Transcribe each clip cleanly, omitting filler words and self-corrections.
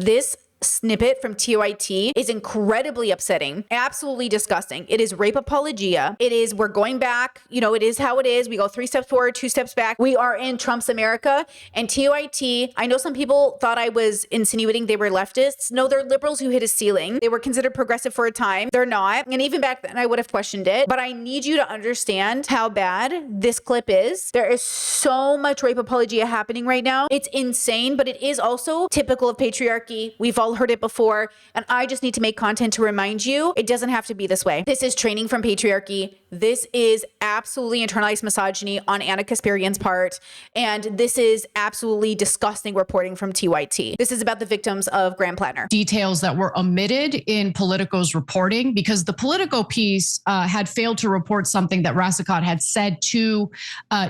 this snippet from TYT is incredibly upsetting, absolutely disgusting. It is rape apologia. It is, we're going back, you know, it is how it is. We go 3 steps forward, 2 steps back. We are in Trump's America. And TYT, I know some people thought I was insinuating they were leftists. No, they're liberals who hit a ceiling. They were considered progressive for a time. They're not. And even back then I would have questioned it. But I need you to understand how bad this clip is. There is so much rape apologia happening right now. It's insane, but it is also typical of patriarchy. We've all heard it before, and I just need to make content to remind you it doesn't have to be this way. This is training from patriarchy. This is absolutely internalized misogyny on Anna Kasparian's part, and this is absolutely disgusting reporting from TYT. This is about the victims of Graham Plattner. Details that were omitted in Politico's reporting because the Politico piece had failed to report something that Rassicot had said to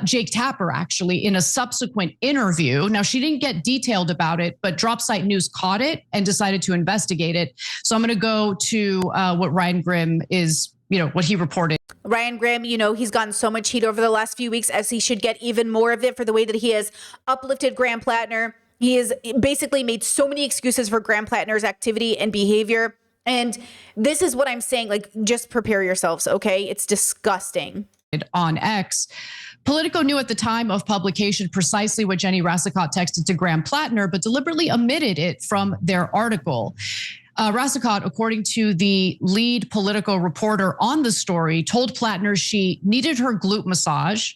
Jake Tapper actually in a subsequent interview. Now, she didn't get detailed about it, but Dropsite News caught it and decided to investigate it. So I'm going to go to what Ryan Grimm is, what he reported. Ryan Grimm, he's gotten so much heat over the last few weeks, as he should get even more of it for the way that he has uplifted Graham Plattner. He has basically made so many excuses for Graham Plattner's activity and behavior. And this is what I'm saying, like, just prepare yourselves, okay? It's disgusting. On X, Politico knew at the time of publication precisely what Jenny Rassicot texted to Graham Plattner, but deliberately omitted it from their article. Rassicot, according to the lead Politico reporter on the story, told Plattner she needed her glute massage.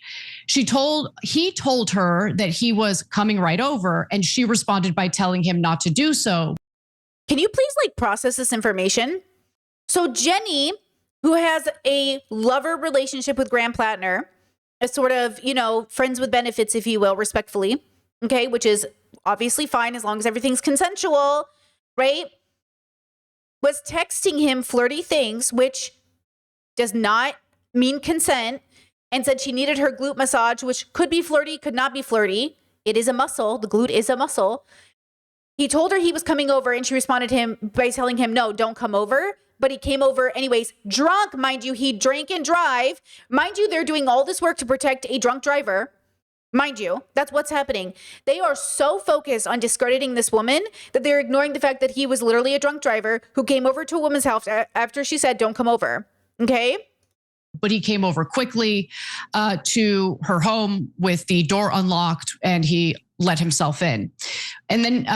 He told her that he was coming right over, and she responded by telling him not to do so. Can you please process this information? So Jenny, who has a lover relationship with Graham Plattner, a sort of, friends with benefits, if you will, respectfully, okay, which is obviously fine as long as everything's consensual, right? Was texting him flirty things, which does not mean consent, and said she needed her glute massage, which could be flirty, could not be flirty. It is a muscle. The glute is a muscle. He told her he was coming over, and she responded to him by telling him, no, don't come over. But he came over anyways, drunk, mind you. He drank and drive. Mind you, they're doing all this work to protect a drunk driver. Mind you, that's what's happening. They are so focused on discrediting this woman that they're ignoring the fact that he was literally a drunk driver who came over to a woman's house after she said, don't come over. Okay? But he came over quickly to her home with the door unlocked, and he let himself in. And then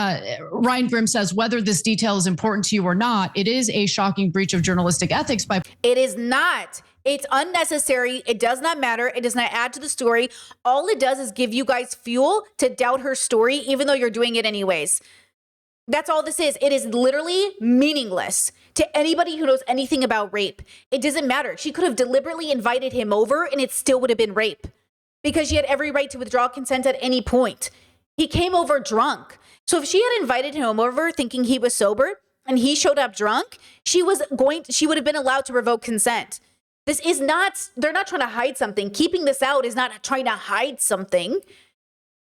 Ryan Grimm says, whether this detail is important to you or not, it is a shocking breach of journalistic ethics by... It is not. It's unnecessary. It does not matter. It does not add to the story. All it does is give you guys fuel to doubt her story, even though you're doing it anyways. That's all this is. It is literally meaningless to anybody who knows anything about rape. It doesn't matter. She could have deliberately invited him over and it still would have been rape because she had every right to withdraw consent at any point. He came over drunk. So if she had invited him over thinking he was sober and he showed up drunk, she would have been allowed to revoke consent. This is not, they're not trying to hide something. Keeping this out is not trying to hide something.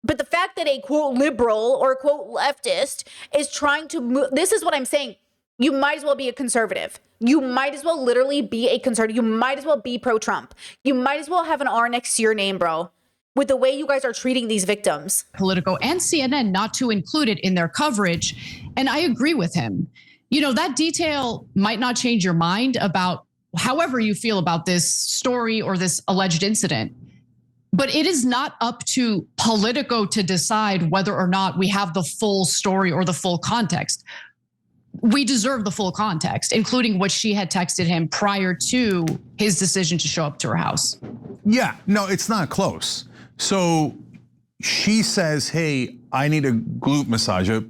But the fact that a quote liberal or quote leftist is trying to move, this is what I'm saying. You might as well be a conservative. You might as well literally be a conservative. You might as well be pro-Trump. You might as well have an R next to your name, bro, with the way you guys are treating these victims. Politico and CNN not to include it in their coverage. And I agree with him. That detail might not change your mind about however you feel about this story or this alleged incident. But it is not up to Politico to decide whether or not we have the full story or the full context. We deserve the full context, including what she had texted him prior to his decision to show up to her house. Yeah, no, it's not close. So she says, hey, I need a glute massage. And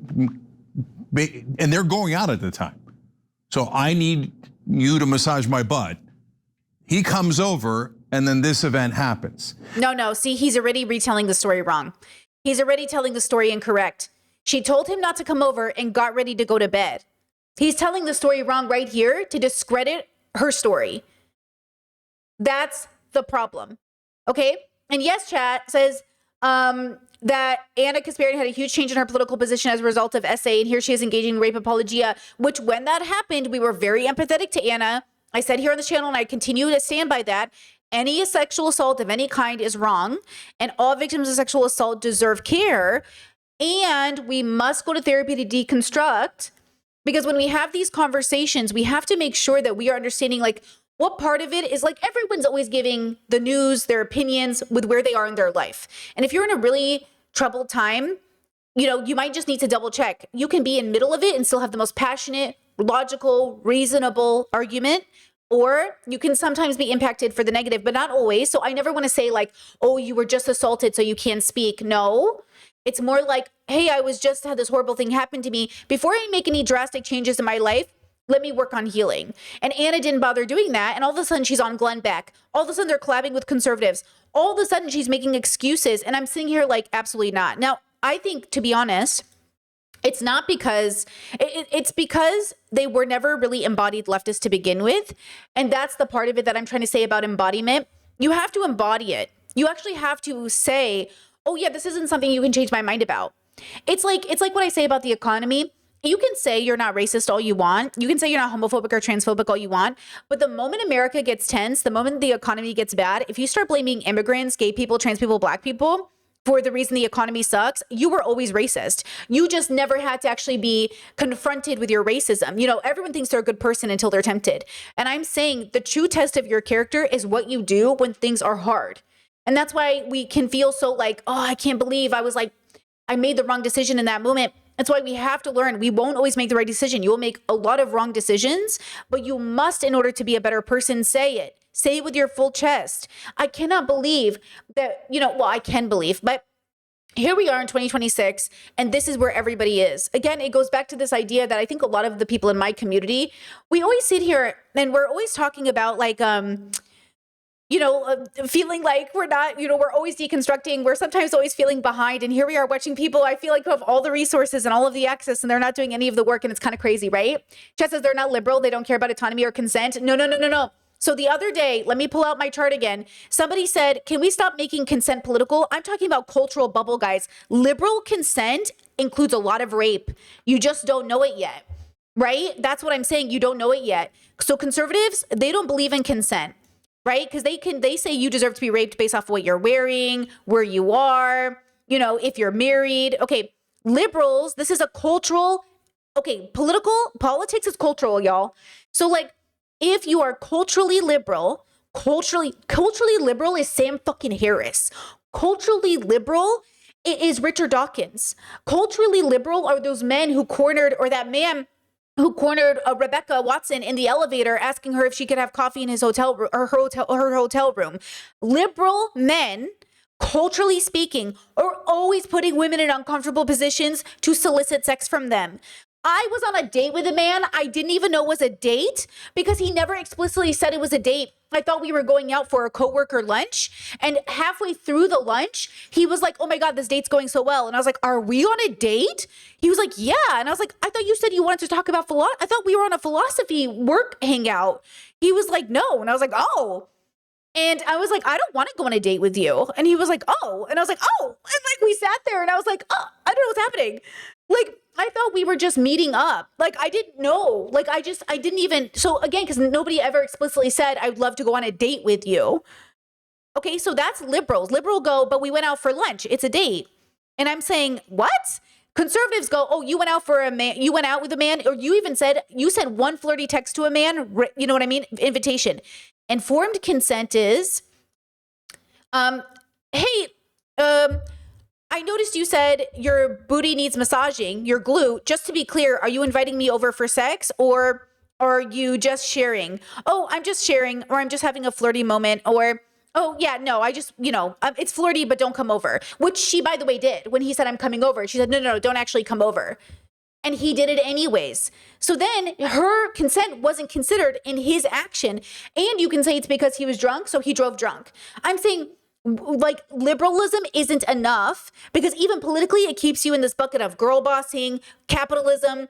they're going out at the time. So I need you to massage my butt. He comes over and then this event happens. No, see, he's already retelling the story wrong. He's already telling the story incorrect. She told him not to come over and got ready to go to bed. He's telling the story wrong right here to discredit her story. That's the problem, okay? And yes, chat says that Anna Kasparian had a huge change in her political position as a result of SA, and here she is engaging in rape apologia, which when that happened, we were very empathetic to Anna. I said here on this channel, and I continue to stand by that, any sexual assault of any kind is wrong, and all victims of sexual assault deserve care. And we must go to therapy to deconstruct, because when we have these conversations, we have to make sure that we are understanding like what part of it is like everyone's always giving the news, their opinions with where they are in their life. And if you're in a really troubled time, you know, you might just need to double check. You can be in middle of it and still have the most passionate, logical, reasonable argument, or you can sometimes be impacted for the negative, but not always. So I never want to say like, oh, you were just assaulted, so you can't speak. No, it's more like, hey, I was just had this horrible thing happen to me. Before I make any drastic changes in my life, let me work on healing. And Anna didn't bother doing that. And all of a sudden she's on Glenn Beck. All of a sudden they're collabing with conservatives. All of a sudden she's making excuses. And I'm sitting here like, absolutely not. Now, I think, to be honest, it's not because it's because they were never really embodied leftists to begin with. And that's the part of it that I'm trying to say about embodiment. You have to embody it. You actually have to say, oh yeah, this isn't something you can change my mind about. It's like what I say about the economy. You can say you're not racist all you want. You can say you're not homophobic or transphobic all you want. But the moment America gets tense, the moment the economy gets bad, if you start blaming immigrants, gay people, trans people, black people for the reason the economy sucks, you were always racist. You just never had to actually be confronted with your racism. You know, everyone thinks they're a good person until they're tempted. And I'm saying the true test of your character is what you do when things are hard. And that's why we can feel so like, oh, I can't believe I made the wrong decision in that moment. That's why we have to learn. We won't always make the right decision. You will make a lot of wrong decisions, but you must, in order to be a better person, say it. Say it with your full chest. I cannot believe that, I can believe, but here we are in 2026, and this is where everybody is. Again, it goes back to this idea that I think a lot of the people in my community, we always sit here and we're always talking about like, feeling like we're not, we're always deconstructing. We're sometimes always feeling behind. And here we are watching people, I feel like, who have all the resources and all of the access, and they're not doing any of the work. And it's kind of crazy, right? Chet says they're not liberal. They don't care about autonomy or consent. No. So the other day, let me pull out my chart again. Somebody said, can we stop making consent political? I'm talking about cultural bubble, guys. Liberal consent includes a lot of rape. You just don't know it yet, right? That's what I'm saying. You don't know it yet. So conservatives, they don't believe in consent. Right? Because they say you deserve to be raped based off of what you're wearing, where you are, if you're married. Okay, liberals, this is a cultural, politics is cultural, y'all. So like, if you are culturally liberal is Sam fucking Harris. Culturally liberal is Richard Dawkins. Culturally liberal are those men who cornered, or that man who cornered Rebecca Watson in the elevator, asking her if she could have coffee in his hotel room, or her hotel room. Liberal men, culturally speaking, are always putting women in uncomfortable positions to solicit sex from them. I was on a date with a man I didn't even know was a date because he never explicitly said it was a date. I thought we were going out for a coworker lunch, and halfway through the lunch, he was like, oh my God, this date's going so well. And I was like, are we on a date? He was like, yeah. And I was like, I thought you said you wanted to talk about philosophy. I thought we were on a philosophy work hangout. He was like, no. And I was like, oh. And I was like, I don't want to go on a date with you. And he was like, oh. And I was like, oh. And like we sat there and I was like, oh, I don't know what's happening. Like, I thought we were just meeting up. Like, I didn't know. Like, I didn't even. So again, because nobody ever explicitly said, I would love to go on a date with you. Okay, so that's liberals. Liberal go, but we went out for lunch. It's a date. And I'm saying, what? Conservatives go, oh, you went out for a man. You went out with a man, or you said one flirty text to a man. You know what I mean? Invitation. Informed consent is, hey, I noticed you said your booty needs massaging, your glute. Just to be clear, are you inviting me over for sex, or are you just sharing? Oh, I'm just sharing, or I'm just having a flirty moment, or, oh yeah, no, I just, it's flirty, but don't come over. Which she, by the way, did. When he said, I'm coming over, she said, no, don't actually come over. And he did it anyways. So then her consent wasn't considered in his action. And you can say it's because he was drunk, so he drove drunk. I'm saying, like, liberalism isn't enough, because even politically it keeps you in this bucket of girl bossing, capitalism.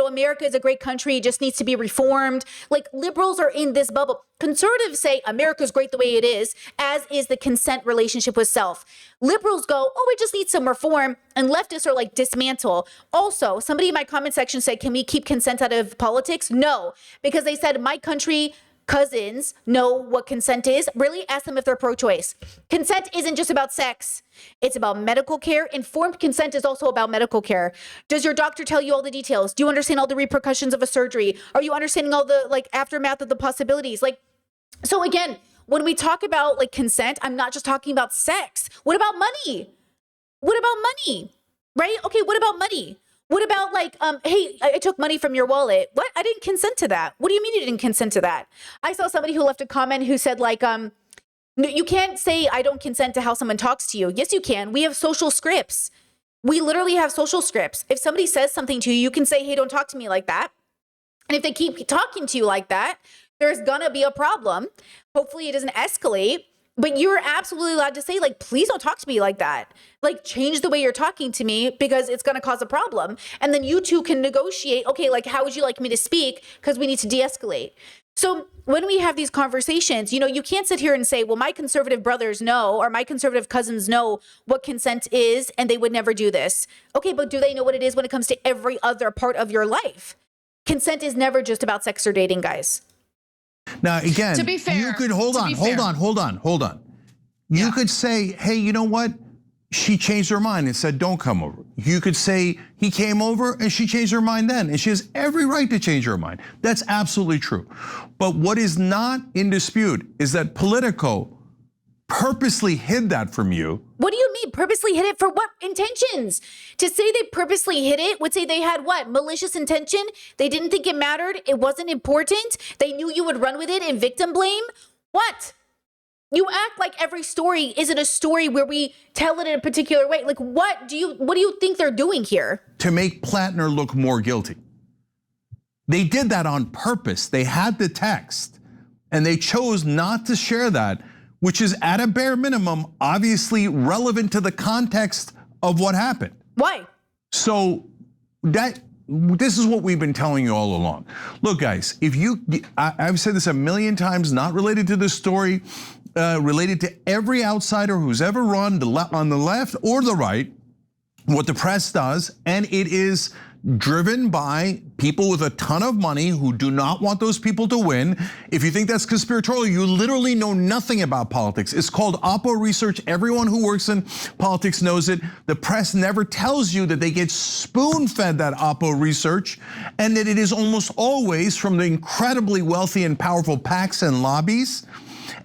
America is a great country, it just needs to be reformed. Like, liberals are in this bubble. Conservatives say America's great the way it is, as is the consent relationship with self. Liberals go, oh, it just needs some reform. And leftists are like, dismantle. Also, somebody in my comment section said, can we keep consent out of politics? No, because they said my country cousins know what consent is, really ask them if they're pro-choice. Consent isn't just about sex. It's about medical care. Informed consent is also about medical care. Does your doctor tell you all the details? Do you understand all the repercussions of a surgery? Are you understanding all the like aftermath of the possibilities? Like, so again, when we talk about like consent, I'm not just talking about sex. What about money? What about money? Right? Okay, what about money? What about like, hey, I took money from your wallet. What? I didn't consent to that. What do you mean you didn't consent to that? I saw somebody who left a comment who said like, no, you can't say I don't consent to how someone talks to you. Yes, you can. We have social scripts. We literally have social scripts. If somebody says something to you, you can say, hey, don't talk to me like that. And if they keep talking to you like that, there's gonna be a problem. Hopefully it doesn't escalate. But you're absolutely allowed to say, like, please don't talk to me like that. Like, change the way you're talking to me because it's going to cause a problem. And then you two can negotiate, okay, like, how would you like me to speak? Because we need to de-escalate. So when we have these conversations, you know, you can't sit here and say, well, my conservative brothers know, or my conservative cousins know what consent is, and they would never do this. Okay, but do they know what it is when it comes to every other part of your life? Consent is never just about sex or dating, guys. Now, again, To be fair, you could hold on. You could say, hey, you know what? She changed her mind and said, don't come over. You could say he came over and she changed her mind then, and she has every right to change her mind. That's absolutely true. But what is not in dispute is that Politico purposely hid that from you. What do you mean purposely hid it? For what intentions? To say they purposely hid it would say they had what? Malicious intention? They didn't think it mattered? It wasn't important? They knew you would run with it and victim blame? What? You act like every story isn't a story where we tell it in a particular way. Like what do you think they're doing here? To make Plattner look more guilty. They did that on purpose. They had the text and they chose not to share that, which is at a bare minimum, obviously relevant to the context of what happened. Why? So this is what we've been telling you all along. Look, guys, I've said this a million times, not related to this story, related to every outsider who's ever run on the left or the right, what the press does, and it is driven by people with a ton of money who do not want those people to win. If you think that's conspiratorial, you literally know nothing about politics. It's called Oppo research. Everyone who works in politics knows it. The press never tells you that they get spoon-fed that Oppo research, and that it is almost always from the incredibly wealthy and powerful PACs and lobbies.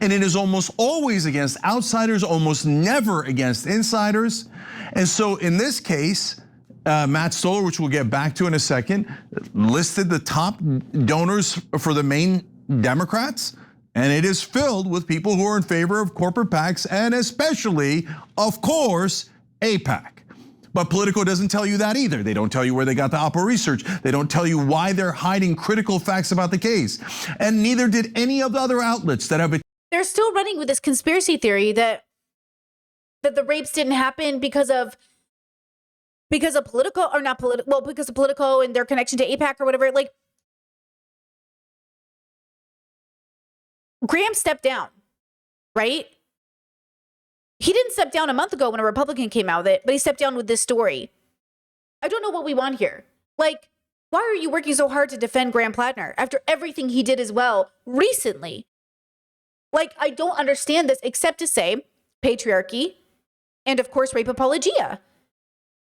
And it is almost always against outsiders, almost never against insiders. And so in this case, Matt Stoller, which we'll get back to in a second, listed the top donors for the main Democrats, and it is filled with people who are in favor of corporate PACs and especially, of course, AIPAC. But Politico doesn't tell you that either. They don't tell you where they got the Oppo research. They don't tell you why they're hiding critical facts about the case. And neither did any of the other outlets that have. They're still running with this conspiracy theory that the rapes didn't happen because of Politico, or not Politico, well, because of Politico and their connection to AIPAC or whatever. Like, Graham stepped down, right? He didn't step down a month ago when a Republican came out with it, but he stepped down with this story. I don't know what we want here. Like, why are you working so hard to defend Graham Plattner after everything he did as well recently? Like, I don't understand this except to say patriarchy and, of course, rape apologia.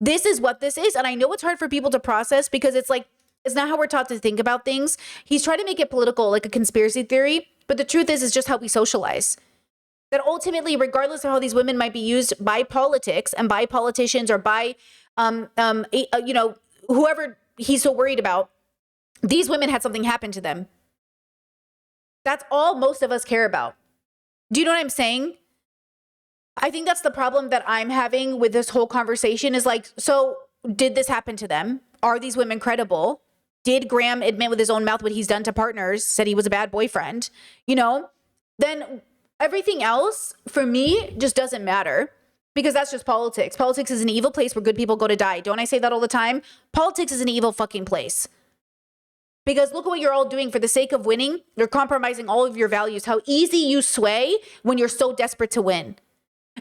This is what this is. And I know it's hard for people to process because it's like, it's not how we're taught to think about things. He's trying to make it political, like a conspiracy theory. But the truth is just how we socialize. That ultimately, regardless of how these women might be used by politics and by politicians or by, whoever he's so worried about, these women had something happen to them. That's all most of us care about. Do you know what I'm saying? I think that's the problem that I'm having with this whole conversation is like, so did this happen to them? Are these women credible? Did Graham admit with his own mouth what he's done to partners, said he was a bad boyfriend? You know, then everything else for me just doesn't matter because that's just politics. Politics is an evil place where good people go to die. Don't I say that all the time? Politics is an evil fucking place. Because look at what you're all doing for the sake of winning. You're compromising all of your values. How easy you sway when you're so desperate to win.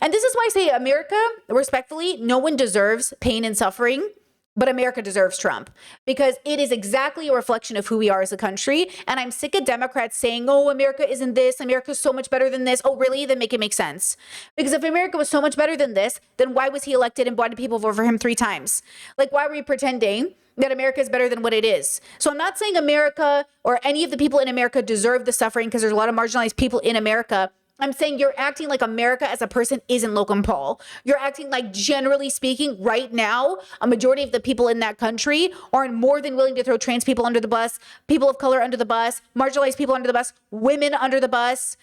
And this is why I say America, respectfully, no one deserves pain and suffering. But America deserves Trump because it is exactly a reflection of who we are as a country. And I'm sick of Democrats saying, oh, America isn't this. America's so much better than this. Oh, really? Then make it make sense. Because if America was so much better than this, then why was he elected and why did people vote for him 3 times? Like, why were we pretending that America is better than what it is? So I'm not saying America or any of the people in America deserve the suffering because there's a lot of marginalized people in America. I'm saying you're acting like America as a person isn't Logan Paul. You're acting like, generally speaking, right now, a majority of the people in that country are more than willing to throw trans people under the bus, people of color under the bus, marginalized people under the bus, women under the bus.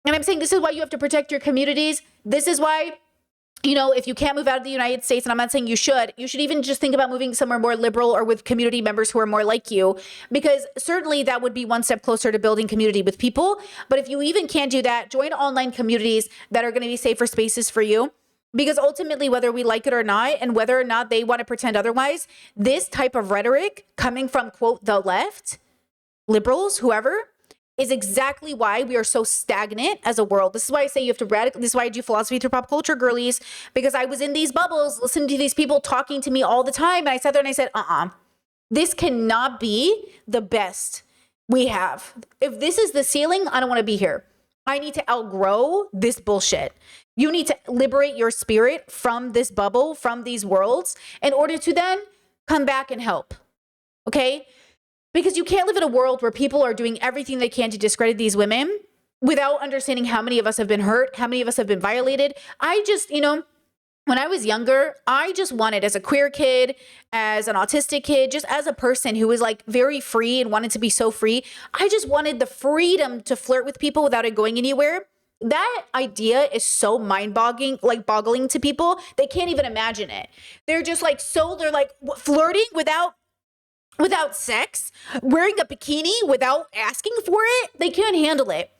And I'm saying this is why you have to protect your communities. This is why, you know, if you can't move out of the United States, and I'm not saying you should even just think about moving somewhere more liberal or with community members who are more like you, because certainly that would be one step closer to building community with people. But if you even can't do that, join online communities that are going to be safer spaces for you. Because ultimately, whether we like it or not, and whether or not they want to pretend otherwise, this type of rhetoric coming from, quote, the left, liberals, whoever, is exactly why we are so stagnant as a world. This is why I say you have to this is why I do philosophy through pop culture, girlies, because I was in these bubbles, listening to these people talking to me all the time. And I sat there and I said, this cannot be the best we have. If this is the ceiling, I don't want to be here. I need to outgrow this bullshit. You need to liberate your spirit from this bubble, from these worlds, in order to then come back and help. Okay? Because you can't live in a world where people are doing everything they can to discredit these women without understanding how many of us have been hurt, how many of us have been violated. I just, when I was younger, I just wanted, as a queer kid, as an autistic kid, just as a person who was like very free and wanted to be so free, I just wanted the freedom to flirt with people without it going anywhere. That idea is so boggling to people. They can't even imagine it. They're just like, they're like flirting without sex, wearing a bikini without asking for it. They can't handle it.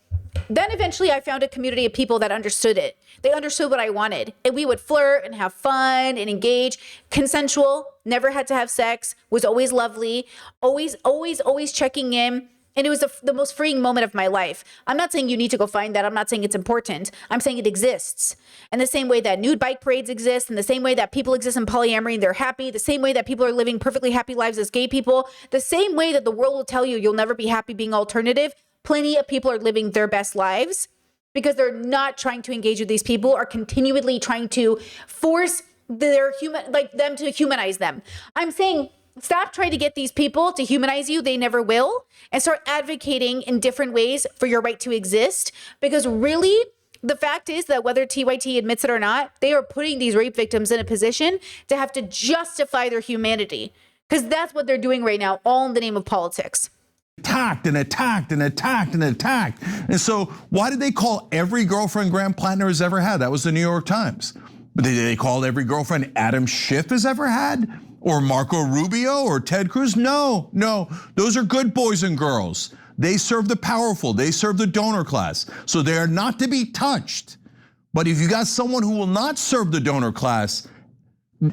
Then eventually I found a community of people that understood it. They understood what I wanted. And we would flirt and have fun and engage. Consensual, never had to have sex, was always lovely, always checking in. And it was the most freeing moment of my life. I'm not saying you need to go find that. I'm not saying it's important. I'm saying it exists. And the same way that nude bike parades exist, and the same way that people exist in polyamory and they're happy, the same way that people are living perfectly happy lives as gay people, the same way that the world will tell you you'll never be happy being alternative, plenty of people are living their best lives because they're not trying to engage with these people or continually trying to force them to humanize them. I'm saying, stop trying to get these people to humanize you. They never will. And start advocating in different ways for your right to exist. Because really, the fact is that whether TYT admits it or not, they are putting these rape victims in a position to have to justify their humanity. Because that's what they're doing right now, all in the name of politics. Attacked and attacked and attacked and attacked. And so why did they call every girlfriend Graham Plattner has ever had? That was the New York Times. But did they call every girlfriend Adam Schiff has ever had? Or Marco Rubio or Ted Cruz? No. Those are good boys and girls. They serve the powerful. They serve the donor class. So they are not to be touched. But if you got someone who will not serve the donor class,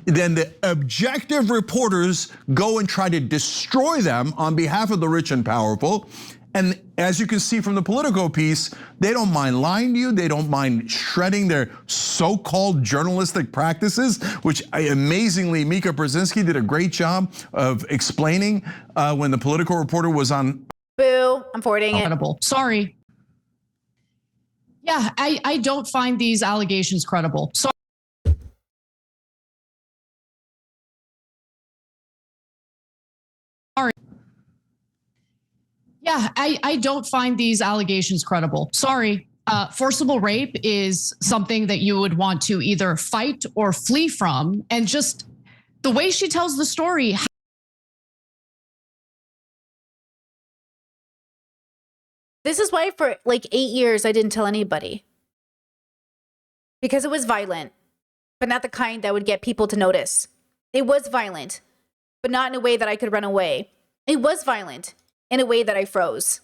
then the objective reporters go and try to destroy them on behalf of the rich and powerful. And as you can see from the Politico piece, they don't mind lying to you. They don't mind shredding their so-called journalistic practices, which amazingly Mika Brzezinski did a great job of explaining when the Politico reporter was on. Boo, I'm forwarding it. Sorry. Yeah, I don't find these allegations credible. Sorry. Yeah, I don't find these allegations credible. Sorry. Forcible rape is something that you would want to either fight or flee from. And just the way she tells the story. This is why for like 8 years, I didn't tell anybody. Because it was violent, but not the kind that would get people to notice. It was violent, but not in a way that I could run away. It was violent in a way that I froze.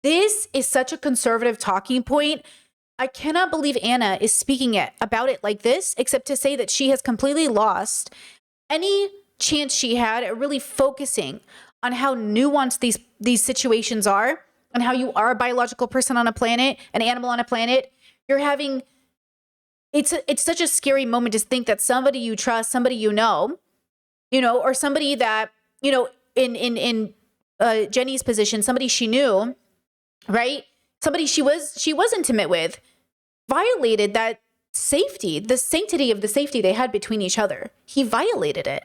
This is such a conservative talking point. I cannot believe Anna is speaking about it like this, except to say that she has completely lost any chance she had at really focusing on how nuanced these situations are and how you are a biological person on a planet, an animal on a planet. You're having it's such a scary moment to think that somebody you trust, somebody you know, or somebody that, in Jenny's position, somebody she knew, right? Somebody she was intimate with, violated that safety, the sanctity of the safety they had between each other. He violated it.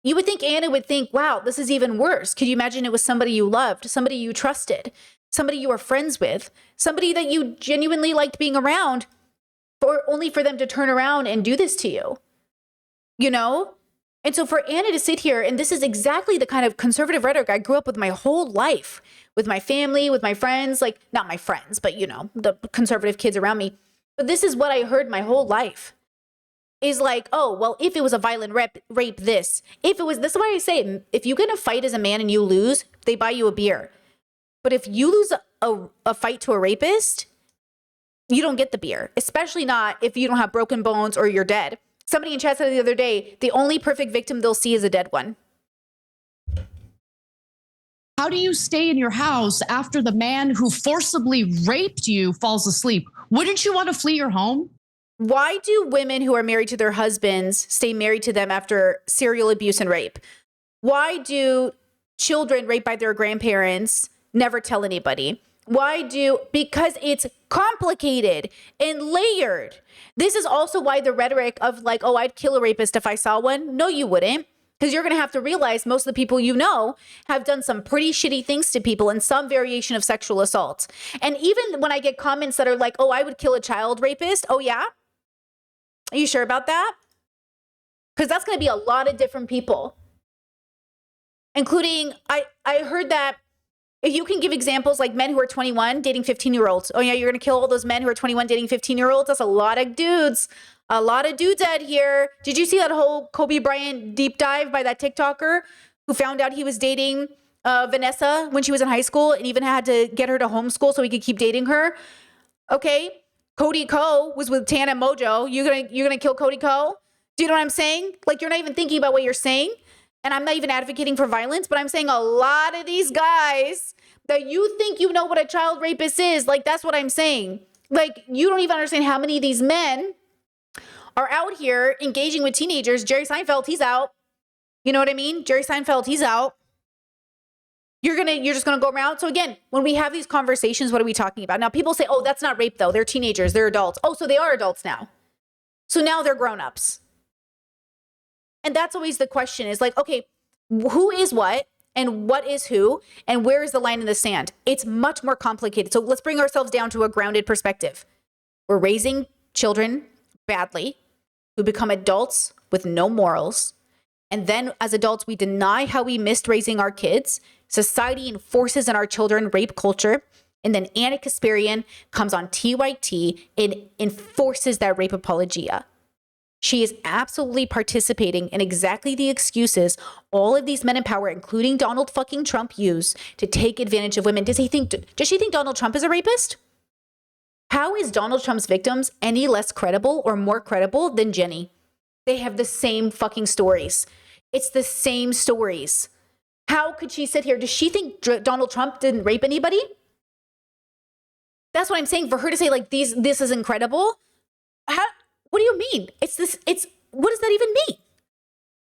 You would think Anna would think, wow, this is even worse. Could you imagine it was somebody you loved, somebody you trusted, somebody you were friends with, somebody that you genuinely liked being around, only for them to turn around and do this to you, And so for Anna to sit here, and this is exactly the kind of conservative rhetoric I grew up with my whole life, with my family, with my friends, like not my friends, but the conservative kids around me. But this is what I heard my whole life. Is like, oh, well, if it was a violent rape, this. If it was, this is why I say, if you get in a fight as a man and you lose, they buy you a beer. But if you lose a fight to a rapist, you don't get the beer, especially not if you don't have broken bones or you're dead. Somebody in chat said the other day, the only perfect victim they'll see is a dead one. How do you stay in your house after the man who forcibly raped you falls asleep? Wouldn't you want to flee your home? Why do women who are married to their husbands stay married to them after serial abuse and rape? Why do children raped by their grandparents never tell anybody? Because it's complicated and layered. This is also why the rhetoric of like, oh, I'd kill a rapist if I saw one. No, you wouldn't. Because you're going to have to realize most of the people have done some pretty shitty things to people and some variation of sexual assault. And even when I get comments that are like, oh, I would kill a child rapist. Oh, yeah? Are you sure about that? Because that's going to be a lot of different people, including, I heard that if you can give examples like men who are 21 dating 15-year-olds. Oh yeah, you're going to kill all those men who are 21 dating 15-year-olds? That's a lot of dudes. A lot of dudes out here. Did you see that whole Kobe Bryant deep dive by that TikToker who found out he was dating Vanessa when she was in high school and even had to get her to homeschool so he could keep dating her? Okay. Cody Ko was with Tana Mojo. You're gonna kill Cody Ko? Do you know what I'm saying? Like, you're not even thinking about what you're saying. And I'm not even advocating for violence, but I'm saying a lot of these guys that you think you know what a child rapist is, like, that's what I'm saying. Like, you don't even understand how many of these men are out here engaging with teenagers. Jerry Seinfeld, he's out. You know what I mean? Jerry Seinfeld, he's out. You're just gonna go around. So again, when we have these conversations, what are we talking about? Now people say, oh, that's not rape though. They're teenagers, they're adults. Oh, so they are adults now. So now they're grown-ups. And that's always the question is like, okay, who is what and what is who and where is the line in the sand? It's much more complicated. So let's bring ourselves down to a grounded perspective. We're raising children badly who become adults with no morals. And then as adults, we deny how we missed raising our kids. Society enforces in our children rape culture. And then Anna Kasparian comes on TYT and enforces that rape apologia. She is absolutely participating in exactly the excuses all of these men in power, including Donald fucking Trump, use to take advantage of women. Does she think Donald Trump is a rapist? How is Donald Trump's victims any less credible or more credible than Jenny? They have the same fucking stories. It's the same stories. How could she sit here? Does she think Donald Trump didn't rape anybody? That's what I'm saying. For her to say like this is incredible. What do you mean? What does that even mean?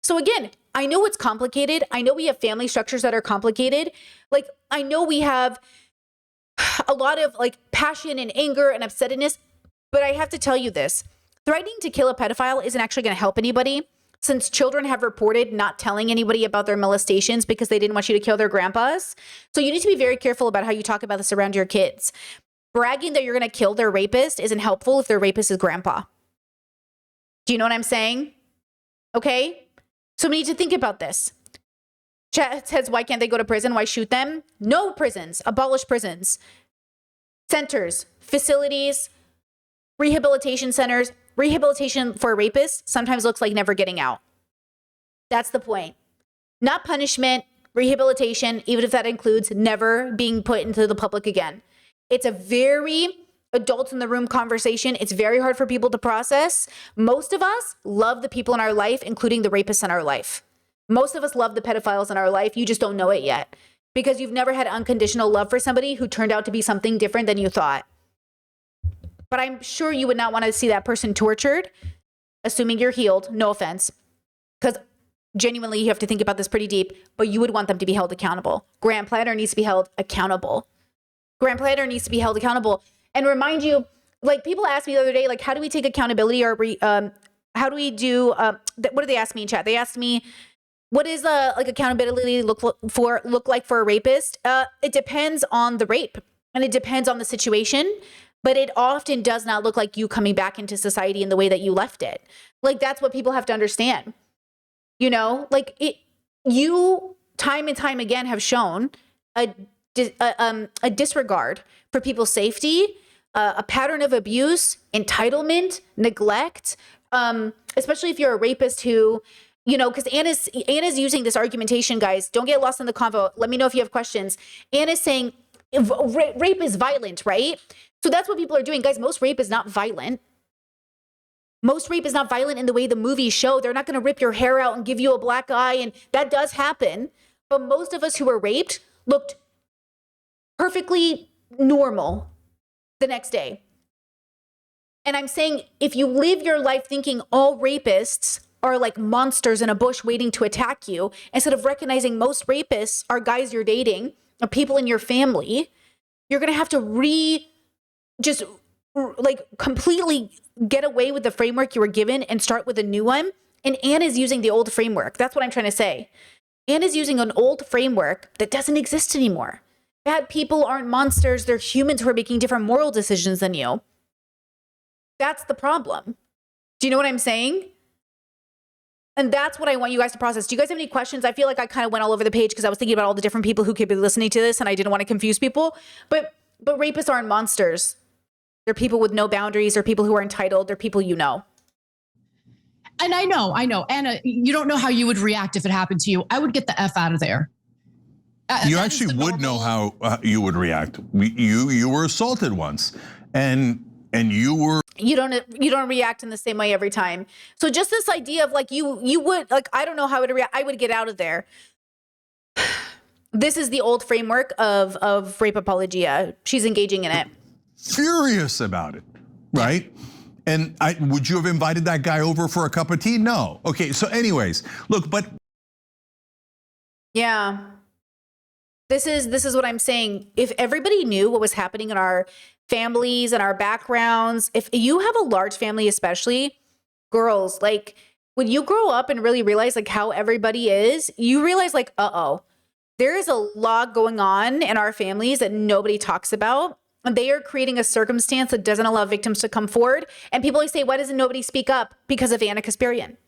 So again, I know it's complicated. I know we have family structures that are complicated. Like, I know we have a lot of like passion and anger and upsetness, but I have to tell you this. Threatening to kill a pedophile isn't actually going to help anybody, since children have reported not telling anybody about their molestations because they didn't want you to kill their grandpas. So you need to be very careful about how you talk about this around your kids. Bragging that you're going to kill their rapist isn't helpful if their rapist is grandpa. Do you know what I'm saying? Okay? So we need to think about this. Chat says, why can't they go to prison? Why shoot them? No prisons. Abolish prisons. Centers, facilities, rehabilitation centers. Rehabilitation for a rapist sometimes looks like never getting out. That's the point. Not punishment, rehabilitation, even if that includes never being put into the public again. It's a very adults in the room conversation. It's very hard for people to process. Most of us love the people in our life, including the rapists in our life. Most of us love the pedophiles in our life. You just don't know it yet because you've never had unconditional love for somebody who turned out to be something different than you thought. but I'm sure you would not want to see that person tortured, assuming you're healed. No offense. Because genuinely, you have to think about this pretty deep, but you would want them to be held accountable. Grant Planner needs to be held accountable. Grant Planner needs to be held accountable. And remind you, like, people asked me the other day, like, how do we take accountability, or how do we do, what did they ask me in chat? They asked me, what is like accountability look like for a rapist? It depends on the rape, and it depends on the situation, but it often does not look like you coming back into society in the way that you left it. Like, that's what people have to understand. You know, like, you time and time again have shown a disregard for people's safety, a pattern of abuse, entitlement, neglect, especially if you're a rapist who, you know, because Anna's using this argumentation, guys. Don't get lost in the convo. Let me know if you have questions. Anna's saying rape is violent, right? So that's what people are doing. Guys, most rape is not violent. Most rape is not violent in the way the movies show. They're not going to rip your hair out and give you a black eye, and that does happen. But most of us who were raped looked perfectly normal the next day. And I'm saying, if you live your life thinking all rapists are like monsters in a bush waiting to attack you, instead of recognizing most rapists are guys you're dating, or people in your family, you're going to have to completely get away with the framework you were given and start with a new one. And Anna's using the old framework. That's what I'm trying to say. Anna's using an old framework that doesn't exist anymore. Bad people aren't monsters. They're humans who are making different moral decisions than you. That's the problem. Do you know what I'm saying? And that's what I want you guys to process. Do you guys have any questions? I feel like I kind of went all over the page because I was thinking about all the different people who could be listening to this, and I didn't want to confuse people. But rapists aren't monsters. They're people with no boundaries. They're people who are entitled. They're people you know. And I know. Anna, you don't know how you would react if it happened to you. I would get the F out of there. You actually would know how you would react. You were assaulted once, and you were. You don't react in the same way every time. So just this idea of like you would, like, I don't know how I would react. I would get out of there. This is the old framework of rape apologia. She's engaging in it. Furious about it, right? And would you have invited that guy over for a cup of tea? No. Okay, so anyways, look, but yeah. This is what I'm saying. If everybody knew what was happening in our families and our backgrounds, if you have a large family, especially girls, like when you grow up and really realize like how everybody is, you realize like, there is a lot going on in our families that nobody talks about. And they are creating a circumstance that doesn't allow victims to come forward. And people always say, why doesn't nobody speak up? Because of Anna Kasparian,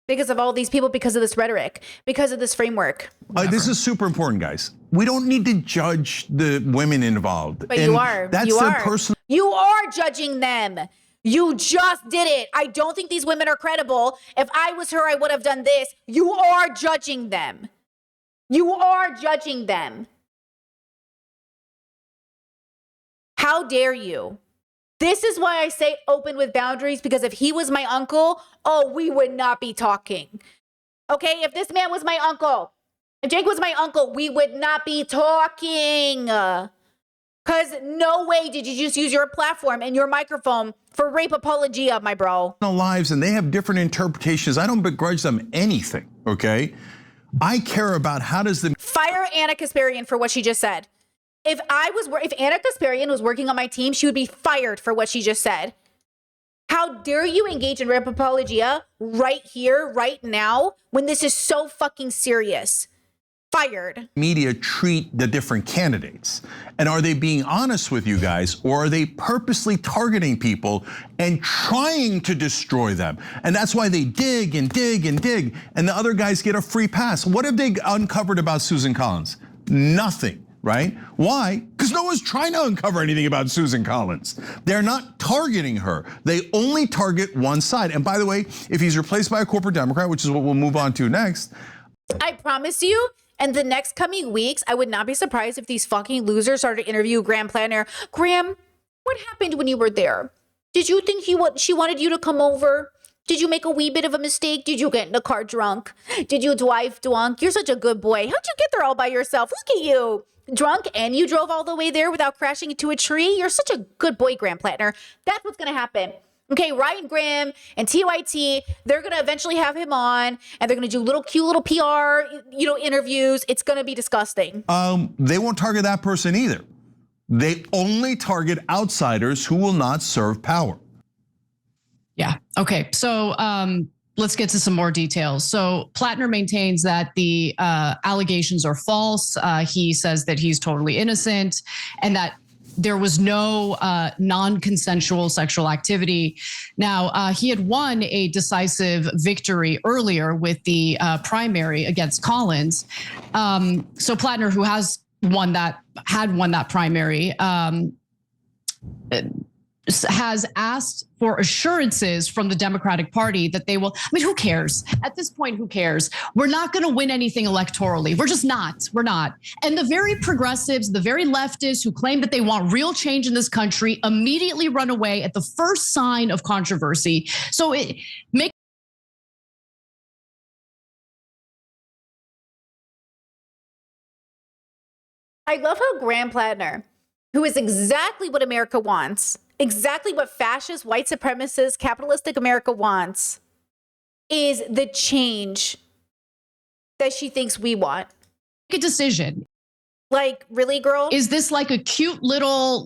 because of all these people, because of this rhetoric, because of this framework. This is super important, guys. We don't need to judge the women involved. But you are. That's you their are. personal. You are judging them. You just did it. I don't think these women are credible. If I was her, I would have done this. You are judging them. You are judging them. How dare you? This is why I say open with boundaries, because if he was my uncle, we would not be talking. Okay, if this man was my uncle, if Jake was my uncle, we would not be talking. Because no way did you just use your platform and your microphone for rape apologia, my bro. Lives, and they have different interpretations. I don't begrudge them anything, okay? I care about how does the fire Anna Kasparian for what she just said. If Anna Kasparian was working on my team, she would be fired for what she just said. How dare you engage in rape apologia right here, right now, when this is so fucking serious? Fired. Media treat the different candidates. And are they being honest with you guys, or are they purposely targeting people and trying to destroy them? And that's why they dig and dig and dig, and the other guys get a free pass. What have they uncovered about Susan Collins? Nothing. Right? Why? Because no one's trying to uncover anything about Susan Collins. They're not targeting her. They only target one side. And by the way, if he's replaced by a corporate Democrat, which is what we'll move on to next. I promise you, in the next coming weeks, I would not be surprised if these fucking losers started to interview Graham Planner. Graham, what happened when you were there? Did you think she wanted you to come over? Did you make a wee bit of a mistake? Did you get in the car drunk? Did you drive drunk? You're such a good boy. How'd you get there all by yourself? Look at you. drunk and you drove all the way there without crashing into a tree, you're such a good boy, Graham Plattner. That's what's going to happen. Okay, Ryan Graham and TYT, they're going to eventually have him on and they're going to do cute little PR, interviews. It's going to be disgusting. They won't target that person either. They only target outsiders who will not serve power. Yeah. Okay. So let's get to some more details. So Plattner maintains that the allegations are false. He says that he's totally innocent and that there was no non-consensual sexual activity. Now, he had won a decisive victory earlier with the primary against Collins. So Plattner, who had won that primary, has asked for assurances from the Democratic Party that they will. I mean, who cares? At this point, who cares? We're not going to win anything electorally. We're just not. We're not. And the very progressives, the very leftists who claim that they want real change in this country immediately run away at the first sign of controversy. So it makes. I love how Graham Plattner, who is exactly what America wants, exactly what fascist, white supremacist, capitalistic America wants, is the change that she thinks we want. Make a decision. Like, really, girl? Is this like a cute little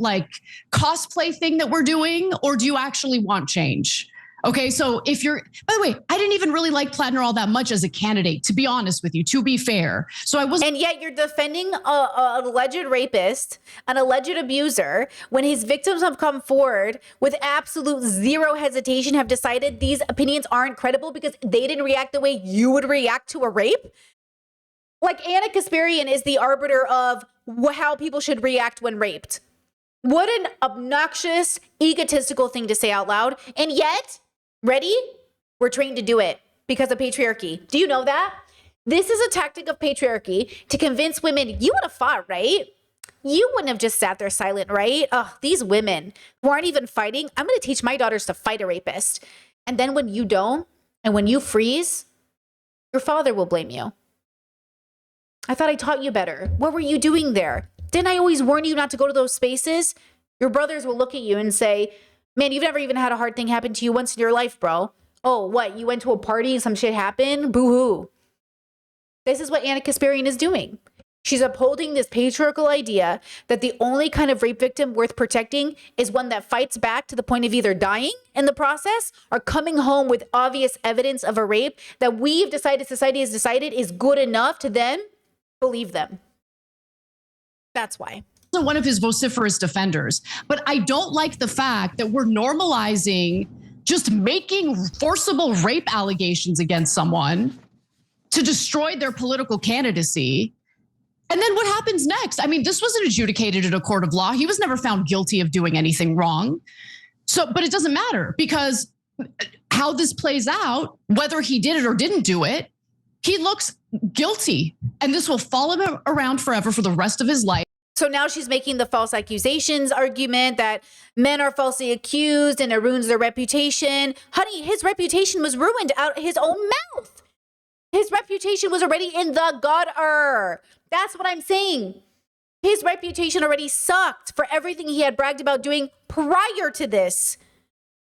cosplay thing that we're doing, or do you actually want change? Okay, so if you're, by the way, I didn't even really like Plattner all that much as a candidate, to be honest with you, to be fair. So I was. And yet you're defending an alleged rapist, an alleged abuser, when his victims have come forward with absolute zero hesitation, have decided these opinions aren't credible because they didn't react the way you would react to a rape. Like, Anna Kasparian is the arbiter of how people should react when raped. What an obnoxious, egotistical thing to say out loud. And yet, ready? We're trained to do it because of patriarchy. Do you know that? This is a tactic of patriarchy to convince women, you would have fought, right? You wouldn't have just sat there silent, right? Oh, these women who aren't even fighting, I'm going to teach my daughters to fight a rapist. And then when you don't, and when you freeze, your father will blame you. I thought I taught you better. What were you doing there? Didn't I always warn you not to go to those spaces? Your brothers will look at you and say, man, you've never even had a hard thing happen to you once in your life, bro. Oh, what? You went to a party and some shit happened? Boo-hoo. This is what Anna Kasparian is doing. She's upholding this patriarchal idea that the only kind of rape victim worth protecting is one that fights back to the point of either dying in the process or coming home with obvious evidence of a rape that we've decided, society has decided, is good enough to then believe them. That's why. One of his vociferous defenders, but I don't like the fact that we're normalizing just making forcible rape allegations against someone to destroy their political candidacy. And then what happens next? I mean, this wasn't adjudicated in a court of law. He was never found guilty of doing anything wrong. So, but it doesn't matter because how this plays out, whether he did it or didn't do it, he looks guilty. And this will follow him around forever for the rest of his life. So now she's making the false accusations argument that men are falsely accused and it ruins their reputation. Honey, his reputation was ruined out of his own mouth. His reputation was already in the gutter. That's what I'm saying. His reputation already sucked for everything he had bragged about doing prior to this.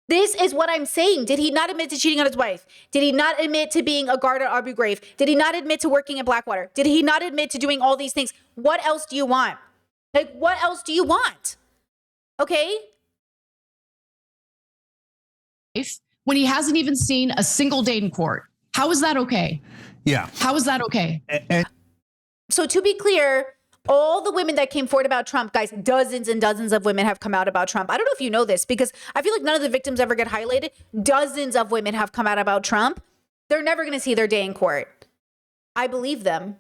This is what I'm saying. Did he not admit to cheating on his wife? Did he not admit to being a guard at Abu Ghraib? Did he not admit to working in Blackwater? Did he not admit to doing all these things? What else do you want? Like, what else do you want? Okay? When he hasn't even seen a single day in court. How is that okay? Yeah. How is that okay? So to be clear, all the women that came forward about Trump, guys, dozens and dozens of women have come out about Trump. I don't know if you know this because I feel like none of the victims ever get highlighted. Dozens of women have come out about Trump. They're never going to see their day in court. I believe them.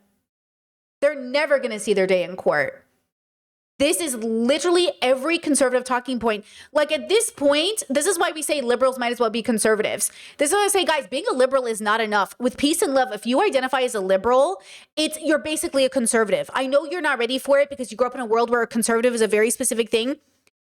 They're never going to see their day in court. This is literally every conservative talking point. Like at this point, this is why we say liberals might as well be conservatives. This is why I say, guys, being a liberal is not enough. With peace and love, if you identify as a liberal, you're basically a conservative. I know you're not ready for it because you grew up in a world where a conservative is a very specific thing.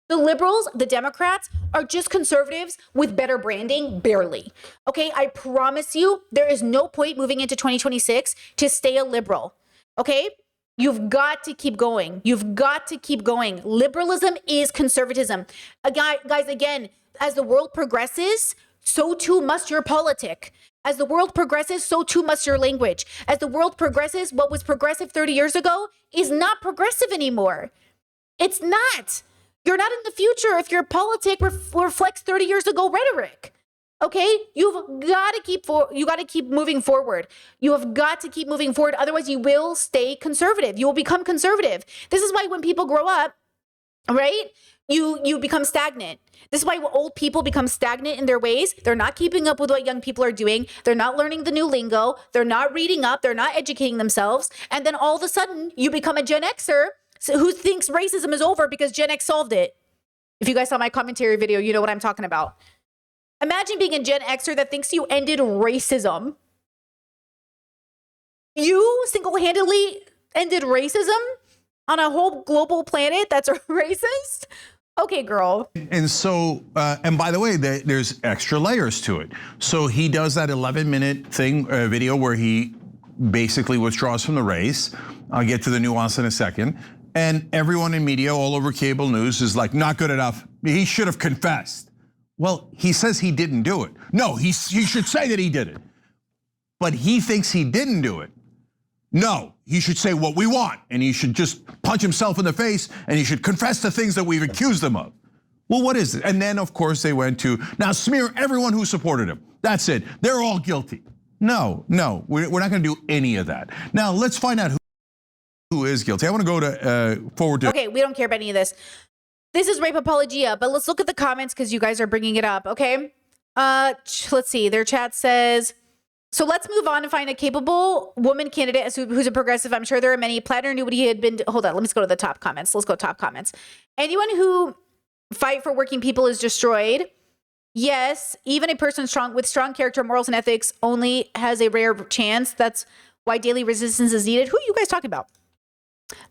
The liberals, the Democrats, are just conservatives with better branding, barely. Okay, I promise you, there is no point moving into 2026 to stay a liberal. Okay? You've got to keep going. You've got to keep going. Liberalism is conservatism. Guys, again, as the world progresses, so too must your politic. As the world progresses, so too must your language. As the world progresses, what was progressive 30 years ago is not progressive anymore. It's not. You're not in the future if your politic reflects 30 years ago rhetoric. Okay, you've got to keep moving forward. You have got to keep moving forward. Otherwise, you will stay conservative. You will become conservative. This is why when people grow up, right, you become stagnant. This is why old people become stagnant in their ways. They're not keeping up with what young people are doing. They're not learning the new lingo. They're not reading up. They're not educating themselves. And then all of a sudden, you become a Gen Xer who thinks racism is over because Gen X solved it. If you guys saw my commentary video, you know what I'm talking about. Imagine being a Gen Xer that thinks you ended racism. You single-handedly ended racism on a whole global planet that's racist? Okay, girl. And so, and by the way, there's extra layers to it. So he does that 11-minute video where he basically withdraws from the race. I'll get to the nuance in a second. And everyone in media all over cable news is like, not good enough. He should have confessed. Well, he says he didn't do it. No, he should say that he did it. But he thinks he didn't do it. No, he should say what we want. And he should just punch himself in the face and he should confess to things that we've accused him of. Well, what is it? And then, of course, they went to, now smear everyone who supported him. That's it. They're all guilty. No, we're not going to do any of that. Now, let's find out who is guilty. I want to go to forward to. Okay, we don't care about any of this. This is Rape Apologia, but let's look at the comments because you guys are bringing it up, okay? Let's see. Their chat says, so let's move on and find a capable woman candidate who's a progressive. I'm sure there are many. Plattner knew what he had been. Hold on, let me go to the top comments. Let's go top comments. Anyone who fight for working people is destroyed. Yes, even a person with strong character, morals, and ethics only has a rare chance. That's why daily resistance is needed. Who are you guys talking about?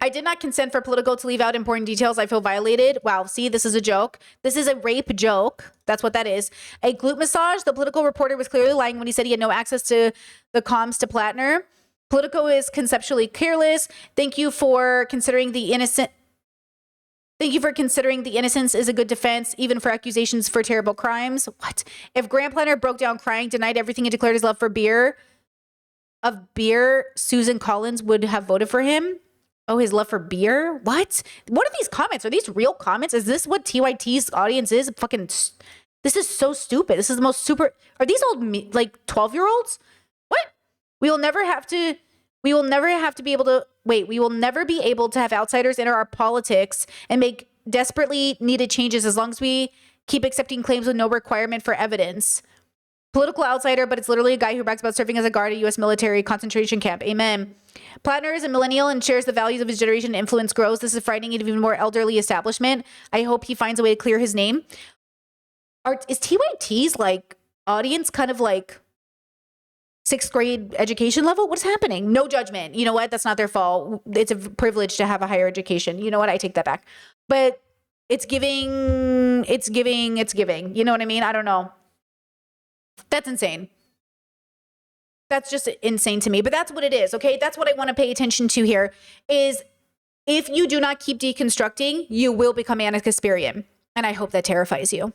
I did not consent for Politico to leave out important details. I feel violated. Wow, see, this is a joke. This is a rape joke. That's what that is. A glute massage. The Politico reporter was clearly lying when he said he had no access to the comms to Plattner. Politico is conceptually careless. Thank you for considering the innocent. Thank you for considering the innocence is a good defense, even for accusations for terrible crimes. What? If Grant Plattner broke down crying, denied everything, and declared his love for beer, Susan Collins would have voted for him. Oh, his love for beer? What? What are these comments? Are these real comments? Is this what TYT's audience is? Fucking, this is so stupid. This is the most super, are these old, like 12-year-olds? What? We will never be able to have outsiders enter our politics and make desperately needed changes as long as we keep accepting claims with no requirement for evidence. Political outsider, but it's literally a guy who brags about serving as a guard at U.S. military concentration camp. Amen. Plattner is a millennial and shares the values of his generation. Influence grows. This is frightening an even more elderly establishment. I hope he finds a way to clear his name. Is TYT's like audience kind of like 6th grade education level? What's happening? No judgment. You know what? That's not their fault. It's a privilege to have a higher education. You know what? I take that back. But it's giving. You know what I mean? I don't know. That's insane. That's just insane to me, but that's what it is, okay? That's what I want to pay attention to here is if you do not keep deconstructing, you will become Kasparian. And I hope that terrifies you.